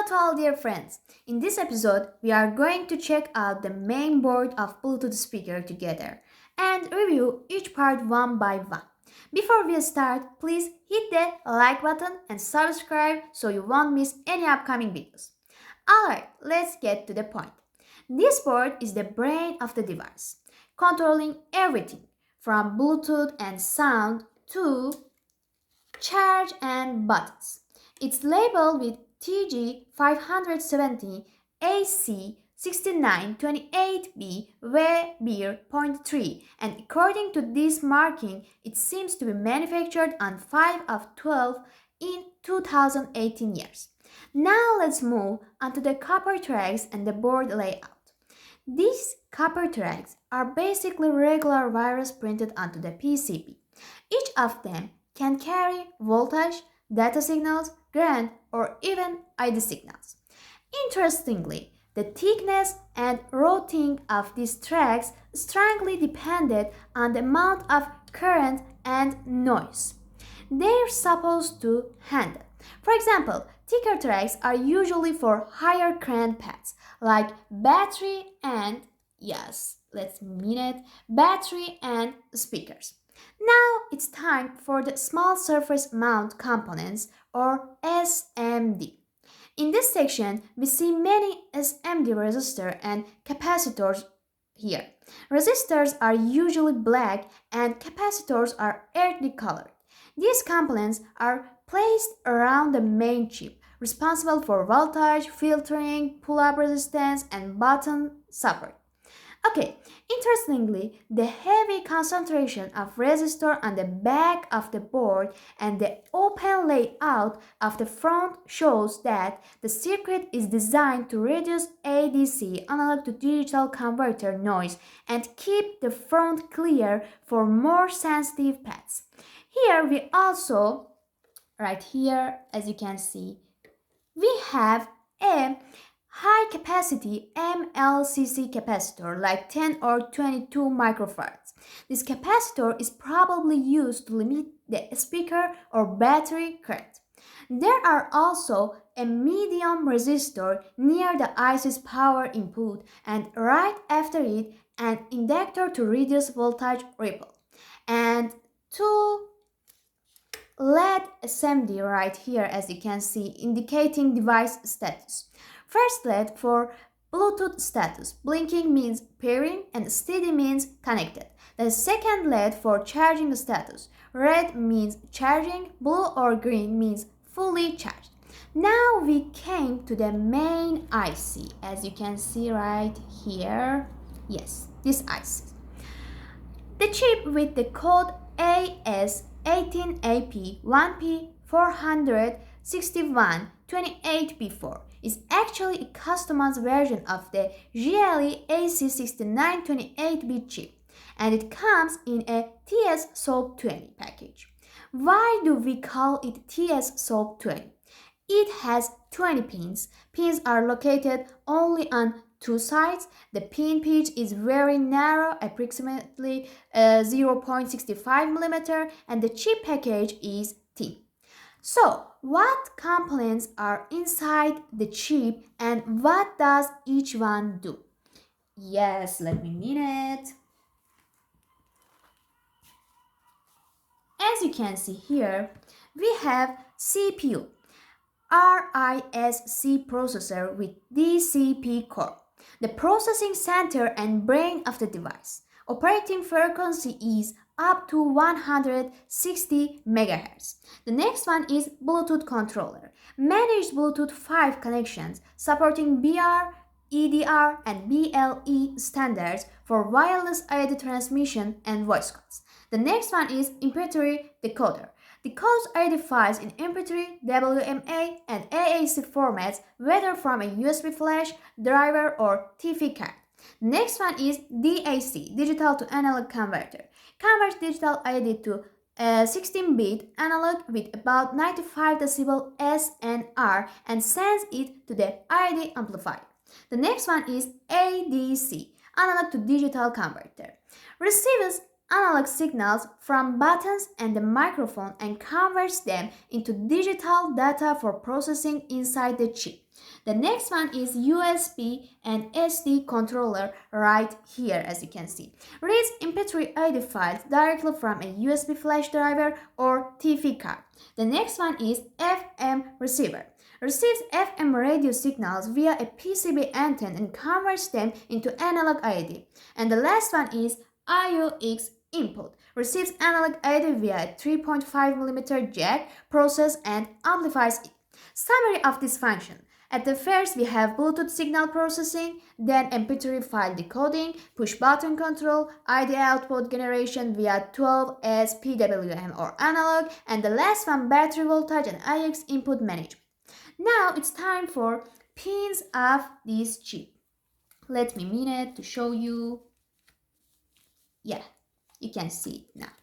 Hello to all dear friends. In this episode, we are going to check out the main board of Bluetooth speaker together and review each part one by one. Before we start, please hit the like button and subscribe so you won't miss any upcoming videos. Alright, let's get to the point. This board is the brain of the device, controlling everything from Bluetooth and sound to charge and buttons. It's labeled with TG570 AC 6928B W.3 and according to this marking, it seems to be manufactured on 5 of 12 in 2018 years. Now let's move on to the copper tracks and the board layout. These copper tracks are basically regular wires printed onto the PCB. Each of them can carry voltage, data signals, ground, or even ID signals. Interestingly, the thickness and routing of these tracks strongly depended on the amount of current and noise they're supposed to handle. For example, thicker tracks are usually for higher current paths like battery and battery and speakers. Now it's time for the small surface mount components or SMD. In this section, we see many SMD resistors and capacitors here. Resistors are usually black and capacitors are earthy colored. These components are placed around the main chip, responsible for voltage, filtering, pull-up resistance, and button support. Okay, interestingly, the heavy concentration of resistor on the back of the board and the open layout of the front shows that the circuit is designed to reduce ADC analog to digital converter noise and keep the front clear for more sensitive paths. Here we also, right here as you can see, we have a high capacity MLCC capacitor like 10 or 22 microfarads. This capacitor is probably used to limit the speaker or battery current. There are also a medium resistor near the IC's power input and right after it an inductor to reduce voltage ripple and two LED SMD right here as you can see indicating device status. First LED for Bluetooth status. Blinking means pairing and steady means connected. The second LED for charging status. Red means charging, blue or green means fully charged. Now we came to the main IC as you can see right here. Yes, this IC. The chip with the code AS18AP1P46128B4 is actually a customized version of the GLE AC6928B chip and it comes in a TS-SOAP20 package. Why do we call it TS-SOAP20? It has 20 pins. Pins are located only on two sides. The pin pitch is very narrow, approximately 0.65 mm, and the chip package is thin. So, what components are inside the chip and what does each one do? Yes, let me minute. As you can see here, we have CPU, RISC processor with DCP core, the processing center and brain of the device. Operating frequency is up to 160 MHz. The next one is Bluetooth controller. Managed Bluetooth 5 connections supporting BR, EDR, and BLE standards for wireless audio transmission and voice calls. The next one is MP3 decoder. Decodes audio files in MP3, WMA, and AAC formats, whether from a USB flash, driver, or TV card. The next one is DAC, digital to analog converter. Converts digital audio to 16-bit analog with about 95 decibel SNR and sends it to the audio amplifier. The next one is ADC, analog to digital converter. Receives analog signals from buttons and the microphone and converts them into digital data for processing inside the chip. The next one is USB and SD controller right here, as you can see. Reads MP3 audio files directly from a USB flash driver or TV card. The next one is FM receiver. Receives FM radio signals via a PCB antenna and converts them into analog audio. And the last one is AUX input. Receives analog audio via a 3.5mm jack, processes and amplifies it. Summary of this function. At the first, we have Bluetooth signal processing, then MP3 file decoding, push button control, ID output generation via 12S PWM or analog, and the last one, battery voltage and AUX input management. Now it's time for pins of this chip. Let me minute to show you. Yeah, you can see it now.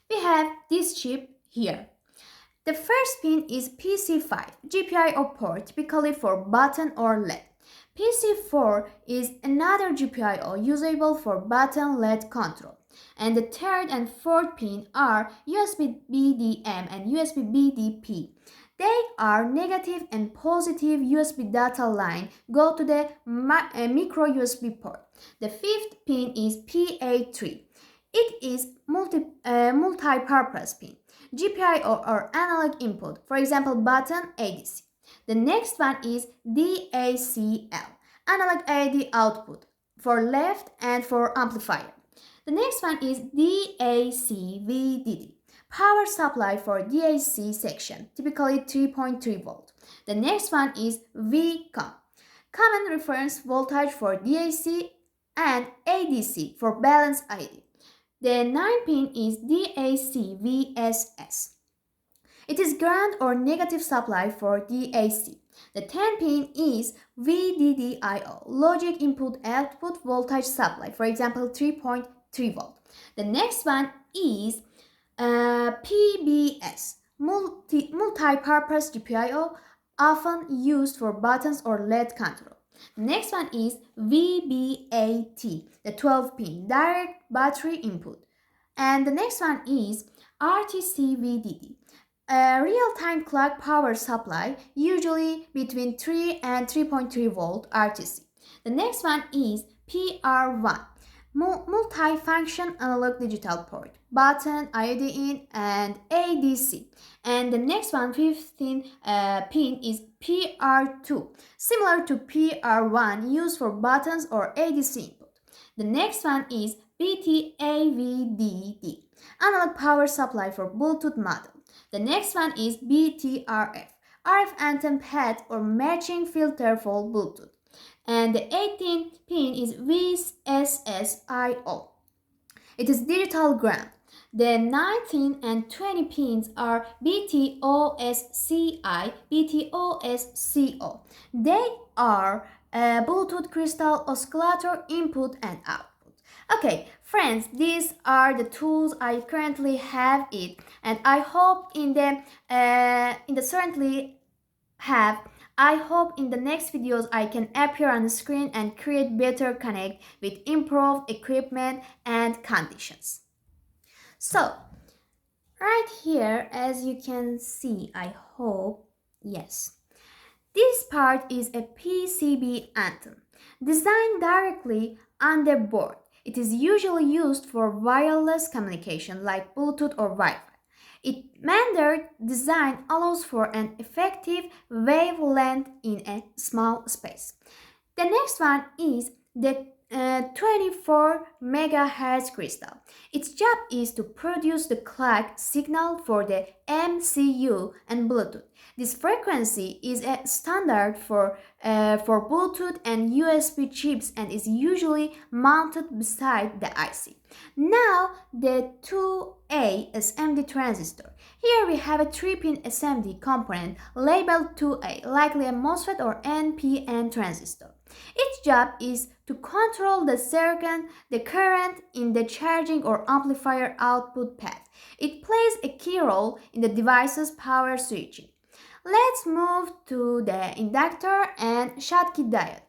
We have this chip here. The first pin is PC5, GPIO port, typically for button or LED. PC4 is another GPIO usable for button LED control. And the third and fourth pin are USB BDM and USB BDP. They are negative and positive USB data line go to the microUSB port. The fifth pin is PA3. It is multi-purpose pin. GPIO or analog input, for example button ADC. The next one is DACL, analog AD output for left and for amplifier. The next one is DAC-VDD, power supply for DAC section, typically 3.3 volt. The next one is VCOM, common reference voltage for DAC and ADC for balanced ID. The 9th pin is DAC-VSS. It is ground or negative supply for DAC. The 10th pin is VDDIO, logic input output voltage supply, for example 3.3 volt. The next one is PBS, multi-purpose GPIO, often used for buttons or LED control. The next one is VBAT, the 12 pin direct battery input. And the next one is RTC-VDD, a real-time clock power supply, usually between 3 and 3.3 volt RTC. The next one is PR1, multi-function analog digital port, button, IOD in, and ADC. And the next one, 15 pin, is PR2, similar to PR1, used for buttons or ADC input. The next one is BTAVDD, analog power supply for Bluetooth model. The next one is BTRF, RF anthem pad or matching filter for Bluetooth. And the 18th pin is VSSIO. It is digital ground. The 19 and 20 pins are BTOSCI, BTOSCO. They are Bluetooth crystal oscillator input and output. Okay, friends, these are the tools I currently have it, and I hope in the next videos I can appear on the screen and create better connect with improved equipment and conditions. So, right here, as you can see, I hope, yes. This part is a PCB antenna designed directly on the board. It is usually used for wireless communication like Bluetooth or Wi-Fi. Its mandated design allows for an effective wavelength in a small space. The next one is the 24 MHz crystal. Its job is to produce the clock signal for the MCU and Bluetooth. This frequency is a standard for Bluetooth and USB chips and is usually mounted beside the IC. Now the 2A SMD transistor. Here we have a 3-pin SMD component labeled 2A, likely a MOSFET or NPN transistor. Its job is to control the current in the charging or amplifier output path. It plays a key role in the device's power switching. Let's move to the inductor and Schottky diode.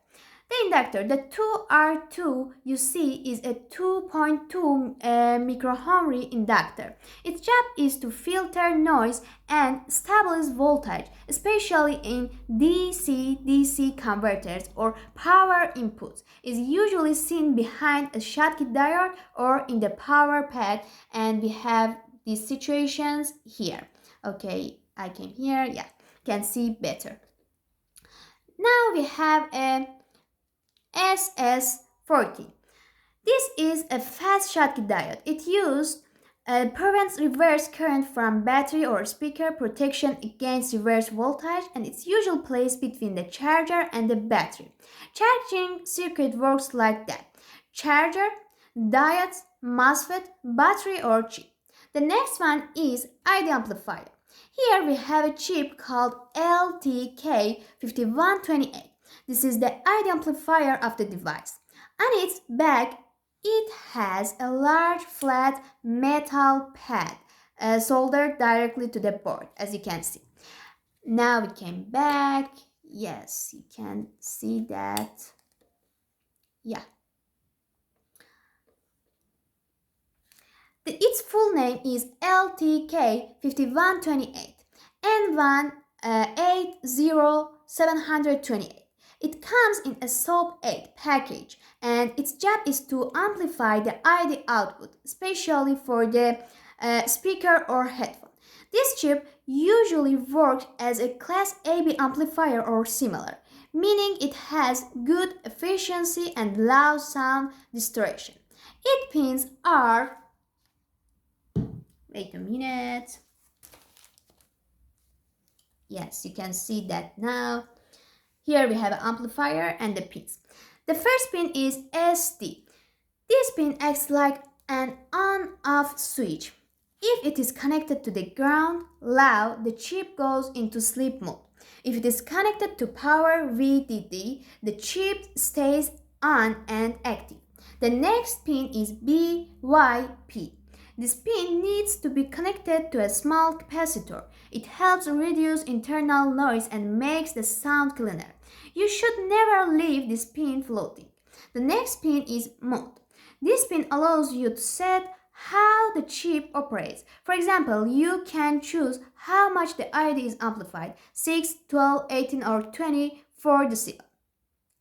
The inductor, the 2R2 you see is a 2.2 microhenry inductor. Its job is to filter noise and stabilize voltage, especially in DC-DC converters or power inputs. It is usually seen behind a Schottky diode or in the power pad, and we have these situations here. Okay, I came here, yeah, can see better. Now we have a SS40. This is a fast Schottky diode. Prevents reverse current from battery or speaker, protection against reverse voltage, and it's usually placed between the charger and the battery. Charging circuit works like that: charger, diodes, MOSFET, battery or chip. The next one is ID amplifier. Here we have a chip called LTK5128. This is the ID amplifier of the device. On its back, it has a large flat metal pad soldered directly to the board, as you can see. Now we came back. Yes, you can see that. Yeah. Its full name is LTK5128 N180 It comes in a SOP8 package, and its job is to amplify the ID output, especially for the speaker or headphone. This chip usually works as a Class AB amplifier or similar, meaning it has good efficiency and low sound distortion. Its pins are, wait a minute. Yes, you can see that now. Here we have an amplifier and the pins. The first pin is ST. This pin acts like an on-off switch. If it is connected to the ground, low, the chip goes into sleep mode. If it is connected to power VDD, the chip stays on and active. The next pin is BYP. This pin needs to be connected to a small capacitor. It helps reduce internal noise and makes the sound cleaner. You should never leave this pin floating. The next pin is mode. This pin allows you to set how the chip operates. For example, you can choose how much the ID is amplified, 6, 12, 18 or 24 decibel.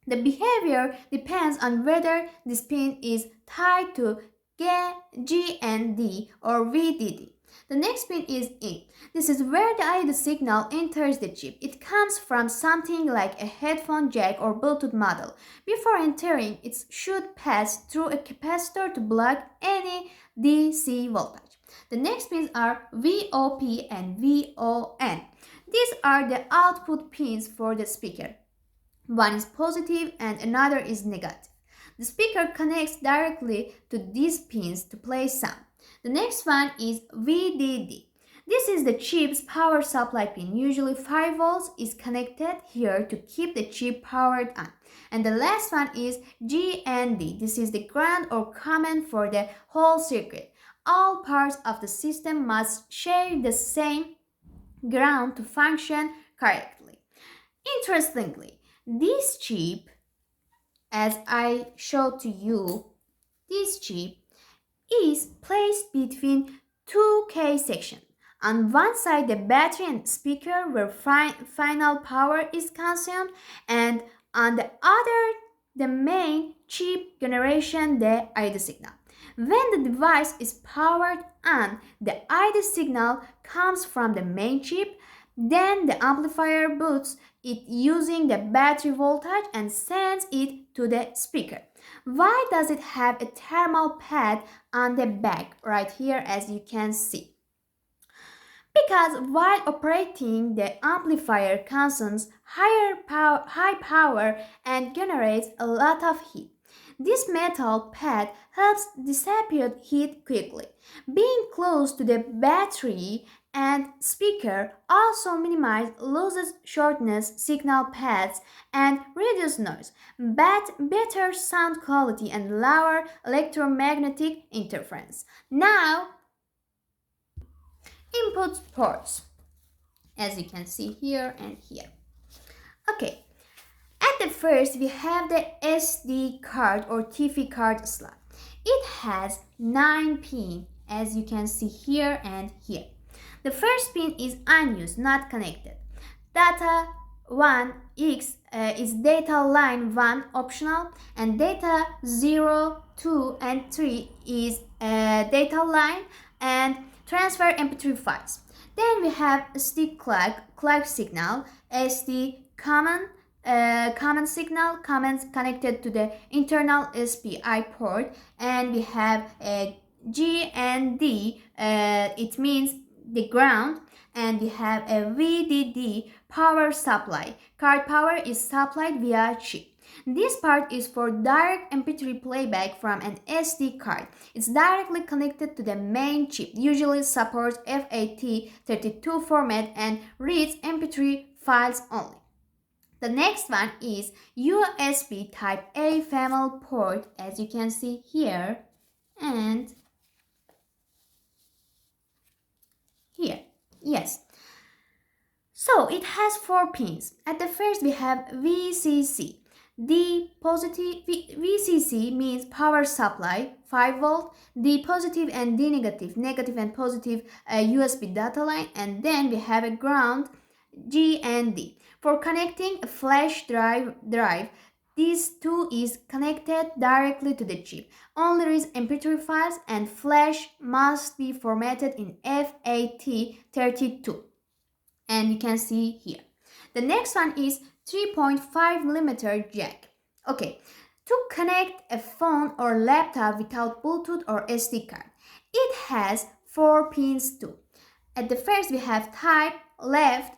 The behavior depends on whether this pin is tied to G and D or VDD. The next pin is in. This is where the ID signal enters the chip. It comes from something like a headphone jack or Bluetooth model. Before entering, it should pass through a capacitor to block any DC voltage. The next pins are VOP and VON. These are the output pins for the speaker. One is positive and another is negative. The speaker connects directly to these pins to play sound. The next one is VDD. This is the chip's power supply pin. Usually 5 volts is connected here to keep the chip powered on. And the last one is GND. This is the ground or common for the whole circuit. All parts of the system must share the same ground to function correctly. Interestingly, this chip, as I showed to you, this chip is placed between two case sections. On one side, the battery and speaker where final power is consumed, and on the other, the main chip generation the ID signal. When the device is powered on, the ID signal comes from the main chip. Then the amplifier boosts it using the battery voltage and sends it to the speaker. Why does it have a thermal pad on the back right here, as you can see? Because while operating, the amplifier consumes high power and generates a lot of heat. This metal pad helps dissipate heat quickly. Being close to the battery and speaker also minimize losses, shortness, signal paths, and reduce noise, but better sound quality and lower electromagnetic interference. Now, input ports, as you can see here and here. Okay, at the first, we have the SD card or TV card slot. It has 9 pins, as you can see here and here. The first pin is unused, not connected. Data 1X is data line 1 optional, and data 0, 2, and 3 is data line and transfer MP3 files. Then we have SD clock signal, SD common signal, commons connected to the internal SPI port, and we have a G and D, it means the ground, and we have a VDD power supply. Card power is supplied via chip. This part is for direct MP3 playback from an SD card. It's directly connected to the main chip, usually supports FAT32 format and reads MP3 files only. The next one is USB Type A family port, as you can see here and here. Yes. So it has 4 pins. At the first we have VCC. The positive VCC means power supply 5 volt, the positive and the negative and positive USB data line, and then we have a ground G and D. For connecting a flash drive, these two is connected directly to the chip. Only reads MP3 files, and flash must be formatted in FAT32. And you can see here. The next one is 3.5mm jack. Okay, to connect a phone or laptop without Bluetooth or SD card. It has 4 pins too. At the first we have type left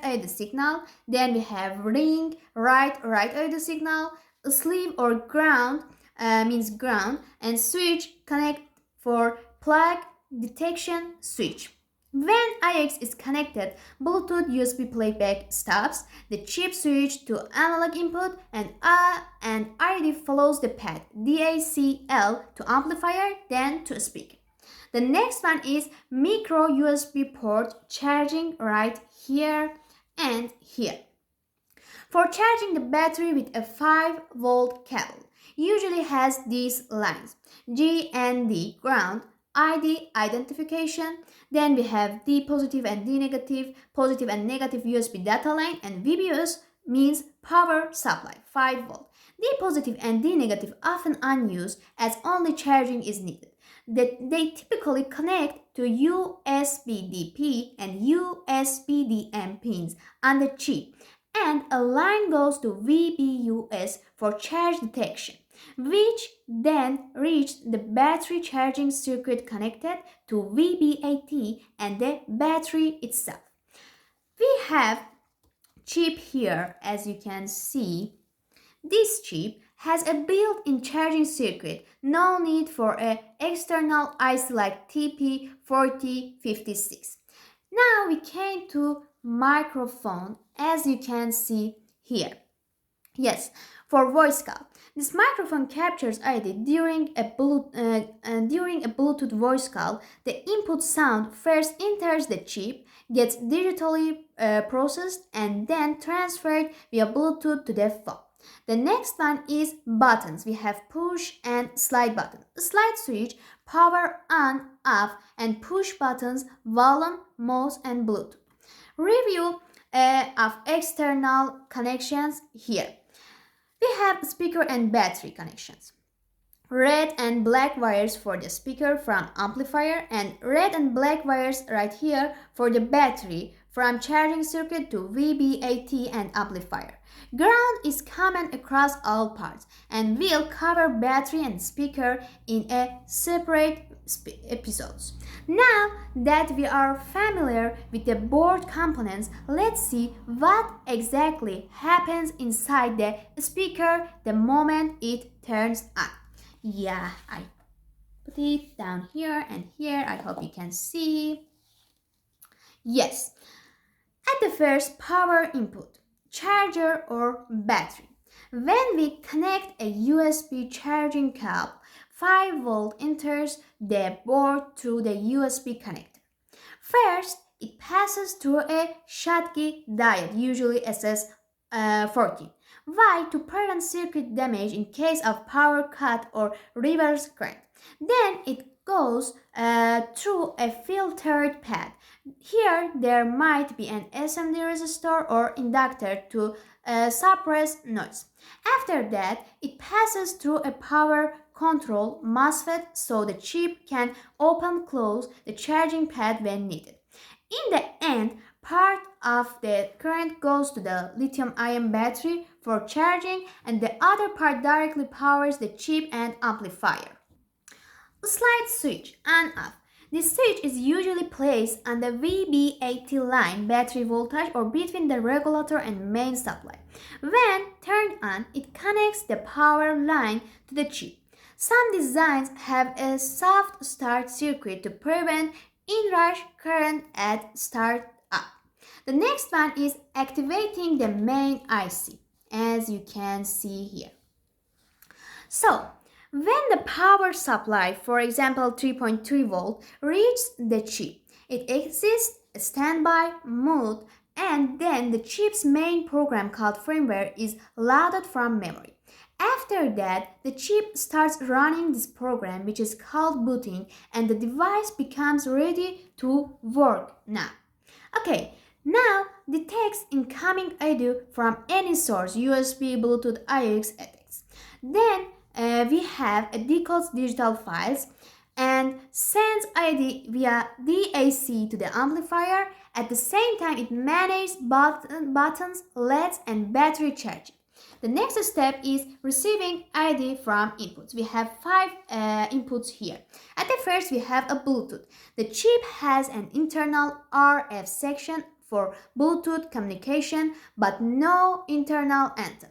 audio signal, then we have ring right audio signal, sleeve or ground means ground, and switch connect for plug detection switch. When IX is connected, Bluetooth USB playback stops, the chip switch to analog input, and RD follows the path DACL to amplifier, then to speaker. The next one is microUSB port charging right here and here. For charging the battery with a 5 volt cable, usually has these lines G and D ground, ID identification, then we have D positive and D negative, positive and negative USB data line, and VBUS means power supply 5 volt. D positive and D negative often unused as only charging is needed. They typically connect to USB-DP and USB-DM pins on the chip, and a line goes to VBUS for charge detection, which then reaches the battery charging circuit connected to VBAT and the battery itself. We have chip here, as you can see. This chip has a built-in charging circuit, no need for an external IC like TP4056. Now we came to microphone, as you can see here. Yes, for voice call. This microphone captures ID during a Bluetooth voice call. The input sound first enters the chip, gets digitally processed, and then transferred via Bluetooth to the phone. The next one is buttons. We have push and slide button. Slide switch, power on, off, and push buttons, volume, mouse, and Bluetooth. Review of external connections here. We have speaker and battery connections. Red and black wires for the speaker from amplifier, and red and black wires right here for the battery from charging circuit to VBAT and amplifier. Ground is common across all parts, and will cover battery and speaker in a separate episodes. Now that we are familiar with the board components, let's see what exactly happens inside the speaker the moment it turns on. Yeah, I put it down here and here. I hope you can see. Yes. At the first, power input, charger or battery. When we connect a USB charging cable, 5 volt enters the board through the USB connector. First, it passes through a Schottky diode, usually SS 14. Why? To prevent circuit damage in case of power cut or reverse current. Then it goes through a filtered pad. Here there might be an SMD resistor or inductor to suppress noise. After that, it passes through a power control MOSFET so the chip can open-close the charging pad when needed. In the end, part of the current goes to the lithium-ion battery for charging and the other part directly powers the chip and amplifier. Slide switch on-off. This switch is usually placed on the VB80 line battery voltage or between the regulator and main supply. When turned on, it connects the power line to the chip. Some designs have a soft start circuit to prevent inrush current at start up. The next one is activating the main IC, as you can see here. So, when the power supply, for example 3.3 volt, reaches the chip, it exits standby mode and then the chip's main program called firmware is loaded from memory. After that, the chip starts running this program which is called booting and the device becomes ready to work now. Okay, now detects incoming audio from any source, USB, Bluetooth, AUX, etc. Then we have a decodes digital files and sends ID via DAC to the amplifier. At the same time, it manages buttons, LEDs, and battery charging. The next step is receiving ID from inputs. We have 5 inputs here. At the first, we have a Bluetooth. The chip has an internal RF section for Bluetooth communication, but no internal anthem.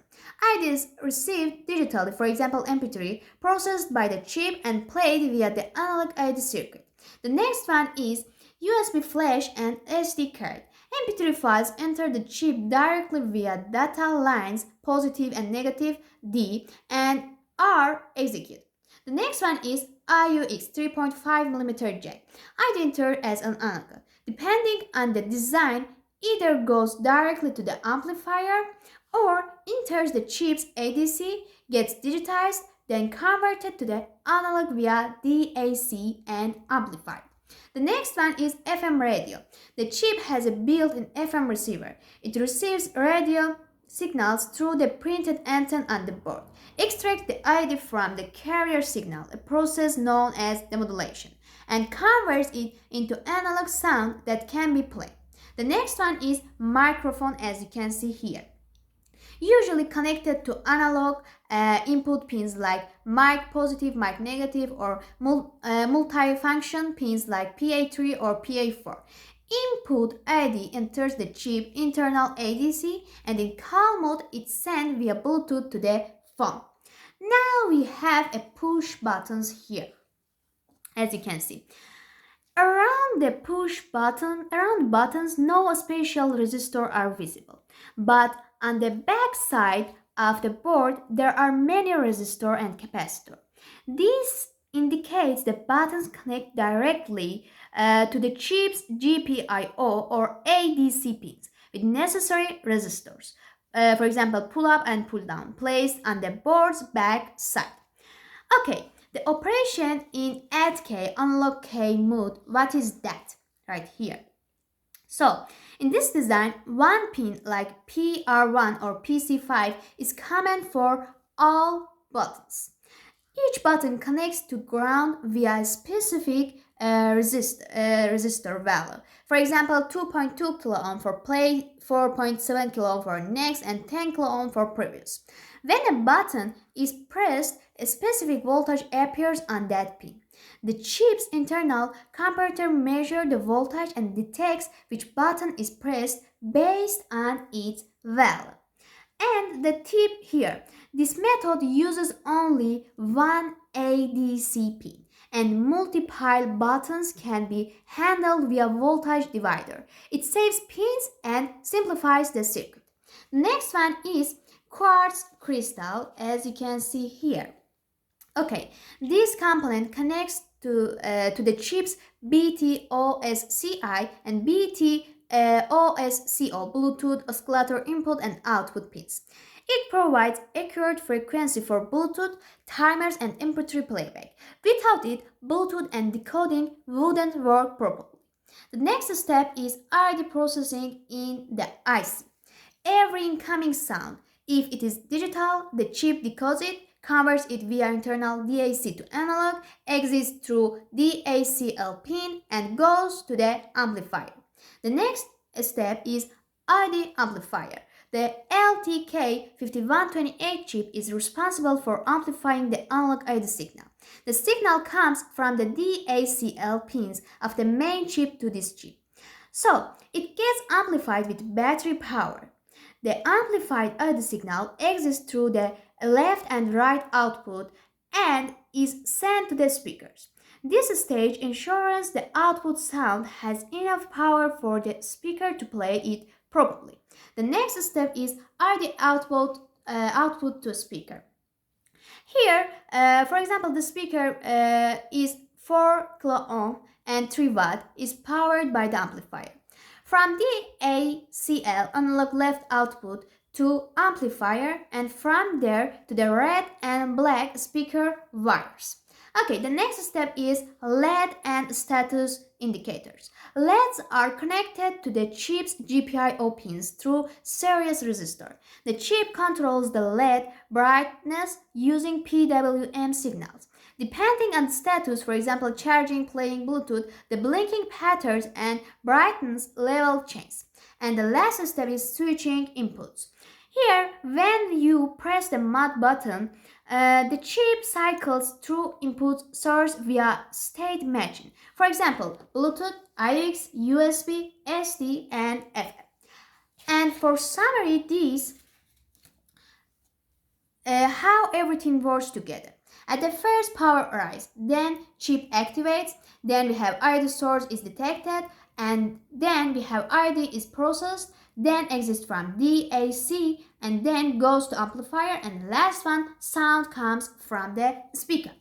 ID is received digitally, for example MP3, processed by the chip and played via the analog ID circuit. The next one is USB flash and SD card. MP3 files enter the chip directly via data lines positive and negative D and are executed. The next one is AUX 3.5mm jack. ID entered as an analog. Depending on the design, either goes directly to the amplifier or enters the chip's ADC, gets digitized, then converted to the analog via DAC and amplified. The next one is FM radio. The chip has a built-in FM receiver. It receives radio signals through the printed antenna on the board, extracts the ID from the carrier signal, a process known as demodulation, and converts it into analog sound that can be played. The next one is microphone, as you can see here. Usually connected to analog input pins like mic positive, mic negative, or multifunction pins like PA3 or PA4. Input ID enters the chip internal ADC and in call mode it's sent via Bluetooth to the phone. Now we have a push buttons here, as you can see. Around the buttons, no special resistor are visible, but on the back side of the board, there are many resistor and capacitor. This indicates the buttons connect directly to the chip's GPIO or ADC pins with necessary resistors. For example, pull up and pull down, placed on the board's back side. Okay, the operation in add K, unlock K mode, what is that? Right here. So, in this design, one pin like PR1 or PC5 is common for all buttons. Each button connects to ground via a specific resistor value. For example, 2.2 kilo ohm for play, 4.7 kilo ohm for next, and 10 kilo ohm for previous. When a button is pressed, a specific voltage appears on that pin. The chip's internal comparator measures the voltage and detects which button is pressed based on its value. And the tip here, this method uses only one ADC pin and multiple buttons can be handled via voltage divider. It saves pins and simplifies the circuit. The next one is quartz crystal, as you can see here. Okay, this component connects to the chip's BT-OSCI and BT OSCO, Bluetooth Oscillator Input and Output pins. It provides accurate frequency for Bluetooth, timers, and MP3 playback. Without it, Bluetooth and decoding wouldn't work properly. The next step is RD processing in the IC. Every incoming sound, if it is digital, the chip decodes it, converts it via internal DAC to analog, exits through DACL pin, and goes to the amplifier. The next step is ID amplifier. The LTK5128 chip is responsible for amplifying the analog ID signal. The signal comes from the DACL pins of the main chip to this chip. So, it gets amplified with battery power. The amplified ID signal exits through the left and right output and is sent to the speakers. This stage ensures the output sound has enough power for the speaker to play it properly. The next step is RD output to speaker. Here, for example, the speaker is 4 kilo ohm and 3 watt is powered by the amplifier. From the ACL analog left output to amplifier and from there to the red and black speaker wires. Okay, the next step is LED and status indicators. LEDs are connected to the chip's GPIO pins through series resistor. The chip controls the LED brightness using PWM signals. Depending on status, for example, charging, playing Bluetooth, the blinking patterns and brightness level change. And the last step is switching inputs. Here, when you press the mode button, the chip cycles through input source via state matching. For example, Bluetooth, IX, USB, SD, and FM. And for summary, these how everything works together. At the first, power rise, then chip activates, then we have ID source is detected, and then we have ID is processed, then exits from DAC, and then goes to amplifier, and last one, sound comes from the speaker.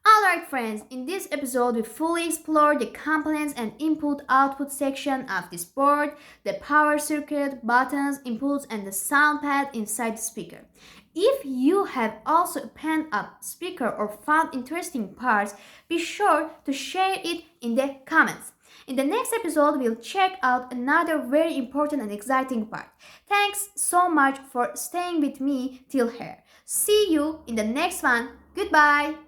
Alright friends, in this episode we fully explored the components and input-output section of this board, the power circuit, buttons, inputs, and the sound pad inside the speaker. If you have also opened up speaker or found interesting parts, be sure to share it in the comments. In the next episode, we'll check out another very important and exciting part. Thanks so much for staying with me till here. See you in the next one. Goodbye!